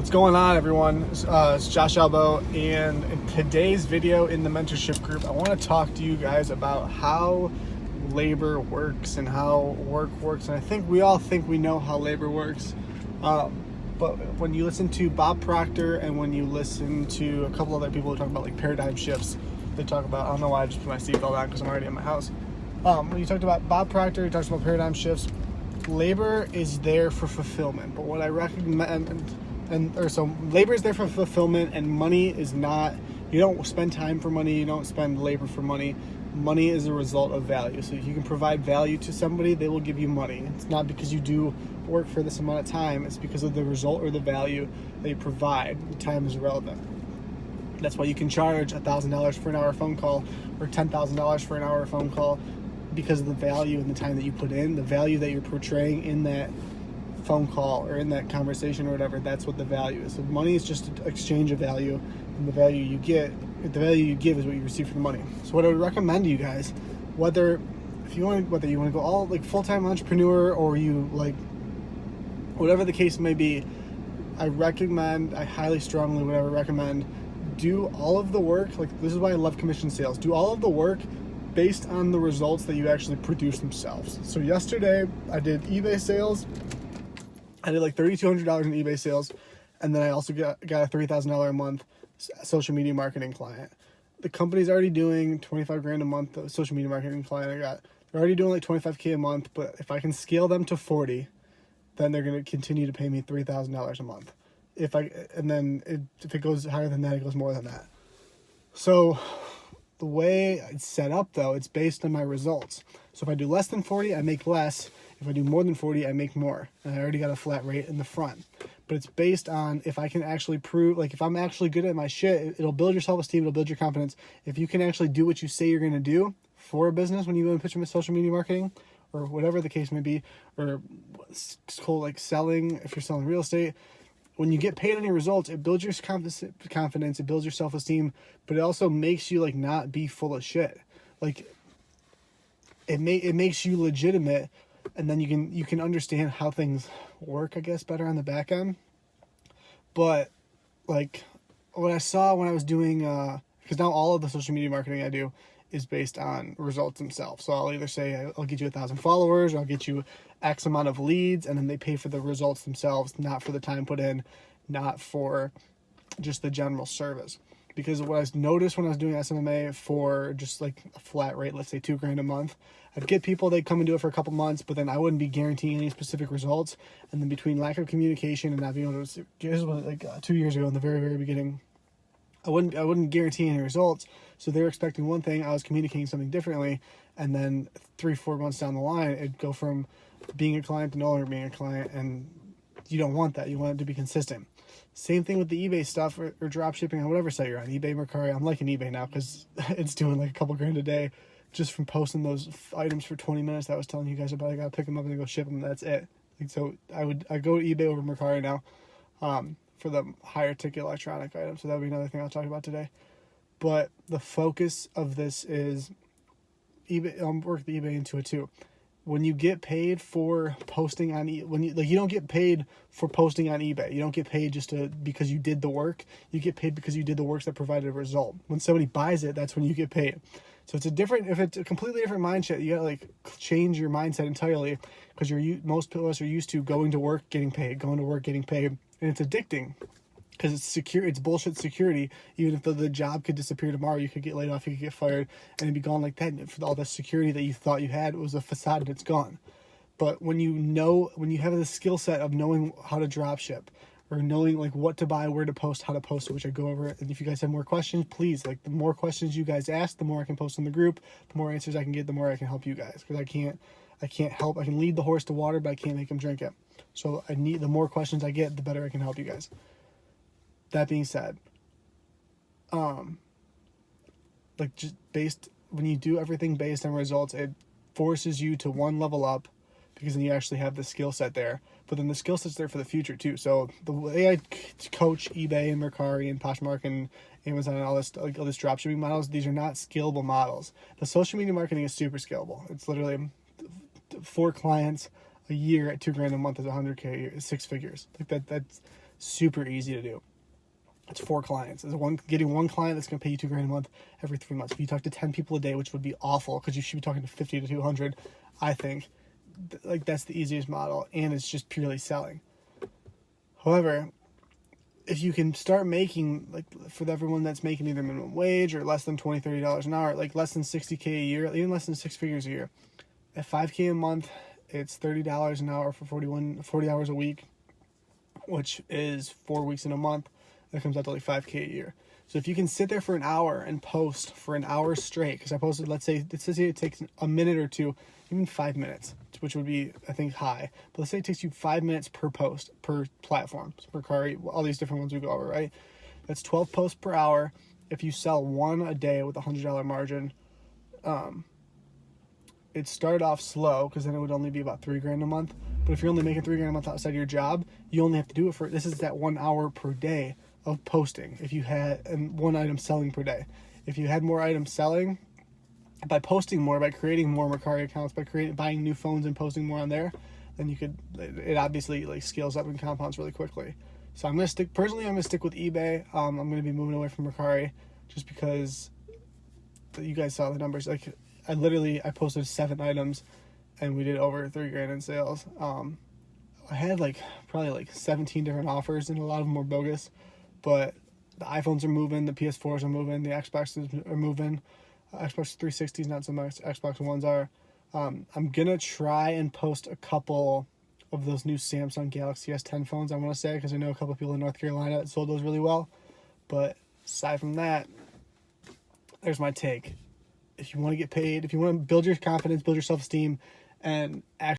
What's going on, everyone? It's Josh Elbow, and in today's video in the mentorship group, I want to talk to you guys about how labor works and how work works. And I think we all think we know how labor works, but when you listen to Bob Proctor and when you listen to a couple other people who talk about like paradigm shifts, they talk about, I don't know why I just put my seatbelt on because I'm already in my house. When you talked about Bob Proctor, he talks about paradigm shifts. Labor is there for fulfillment, but what I recommend, so labor is there for fulfillment, and money is not. You don't spend time for money, you don't spend labor for money. Money is a result of value. So if you can provide value to somebody, they will give you money. It's not because you do work for this amount of time, it's because of the result or the value that you provide. The time is irrelevant. That's why you can charge $1,000 for an hour phone call or $10,000 for an hour phone call, because of the value and the time that you put in, the value that you're portraying in that phone call or in that conversation or whatever. That's what the value is. So money is just an exchange of value, and the value you give is what you receive for the money. So what I would recommend to you guys, whether you want to go all like full-time entrepreneur or you like whatever the case may be, I highly strongly would recommend do all of the work. Like, this is why I love commission sales. Do all of the work based on the results that you actually produce themselves. So yesterday I did eBay sales. I did like $3,200 in eBay sales, and then I also got a $3,000 a month social media marketing client. The company's already doing $25,000 a month of social media marketing client they're already doing like $25K a month, but if I can scale them to 40, then they're going to continue to pay me $3,000 a month. If it goes higher than that, it goes more than that. So the way it's set up, though, it's based on my results. So if I do less than 40, I make less. If I do more than 40, I make more. And I already got a flat rate in the front. But it's based on if I can actually prove, like if I'm actually good at my shit, it'll build your self-esteem, it'll build your confidence. If you can actually do what you say you're going to do for a business when you go and pitch them with social media marketing or whatever the case may be, or it's called like selling, if you're selling real estate, when you get paid on your results, it builds your confidence, it builds your self-esteem, but it also makes you like not be full of shit. Like it makes you legitimate, and then you can understand how things work, I guess, better on the back end. But like what I saw when I was doing, because now all of the social media marketing I do is based on results themselves. So I'll either say I'll get you 1,000 followers, or I'll get you X amount of leads, and then they pay for the results themselves, not for the time put in, not for just the general service. Because what I noticed when I was doing SMMA for just like a flat rate, let's say $2,000 a month, I'd get people, they'd come and do it for a couple months, but then I wouldn't be guaranteeing any specific results. And then between lack of communication and not being able to, this was like 2 years ago in the very, very beginning, I wouldn't guarantee any results. So they were expecting one thing, I was communicating something differently, and then 3-4 months down the line, it'd go from being a client to no longer being a client, and you don't want that. You want it to be consistent. Same thing with the eBay stuff or drop shipping on whatever site you're on, eBay, Mercari. I'm liking eBay now because it's doing like a couple grand a day just from posting those items for 20 minutes that I was telling you guys about. I gotta pick them up and go ship them. That's it. Like, so I go to eBay over Mercari now for the higher ticket electronic items. So that'll be another thing I'll talk about today. But the focus of this is eBay. Work the eBay into it too. When you get paid for posting on you don't get paid for posting on eBay. You don't get paid because you did the work. You get paid because you did the work that provided a result. When somebody buys it, that's when you get paid. So if it's a completely different mindset, you gotta like change your mindset entirely, because most of us are used to going to work, getting paid, and it's addicting. Because it's secure, it's bullshit security. Even if the job could disappear tomorrow, you could get laid off, you could get fired, and it'd be gone like that. And for all the security that you thought you had, it was a facade and it's gone. But when you have the skill set of knowing how to drop ship, or knowing like what to buy, where to post, how to post it, which I go over. And if you guys have more questions, please, like the more questions you guys ask, the more I can post in the group, the more answers I can get, the more I can help you guys. Because I can lead the horse to water, but I can't make him drink it. So the more questions I get, the better I can help you guys. That being said, when you do everything based on results, it forces you to one level up, because then you actually have the skill set there. But then the skill set's there for the future too. So the way I coach eBay and Mercari and Poshmark and Amazon and all this dropshipping models, these are not scalable models. The social media marketing is super scalable. It's literally 4 clients a year at $2,000 a month is $100K, 6 figures. Like that's super easy to do. It's 4 clients. It's getting one client that's going to pay you $2,000 a month every 3 months. If you talk to 10 people a day, which would be awful because you should be talking to 50 to 200, I think, like, that's the easiest model, and it's just purely selling. However, if you can start making, like, for everyone that's making either minimum wage or less than $20, $30 an hour, like less than $60K a year, even less than 6 figures a year, at $5K a month, it's $30 an hour for 40 hours a week, which is 4 weeks in a month. That comes out to like $5K a year. So if you can sit there for an hour and post for an hour straight, because I posted, let's say it takes a minute or two, even 5 minutes, which would be, I think, high. But let's say it takes you 5 minutes per post, per platform, per Mercari, all these different ones we go over, right? That's 12 posts per hour. If you sell one a day with a $100 margin, it started off slow because then it would only be about $3,000 a month. But if you're only making $3,000 a month outside your job, you only have to do it for, this is that 1 hour per day of posting. If you had, and 1 item selling per day. If you had more items selling, by posting more, by creating more Mercari accounts, by buying new phones and posting more on there, then you could, it obviously like scales up and compounds really quickly. So I'm going to stick with eBay. I'm going to be moving away from Mercari just because you guys saw the numbers. Like, I posted 7 items and we did over $3,000 in sales. I had probably 17 different offers, and a lot of them were bogus, but the iPhones are moving, the PS4s are moving, the Xboxes are moving. Xbox 360s not so much, Xbox Ones are. I'm gonna try and post a couple of those new Samsung Galaxy S10 phones, I want to say, because I know a couple of people in North Carolina that sold those really well. But aside from that, there's my take. If you want to get paid, if you want to build your confidence, build your self-esteem, and actually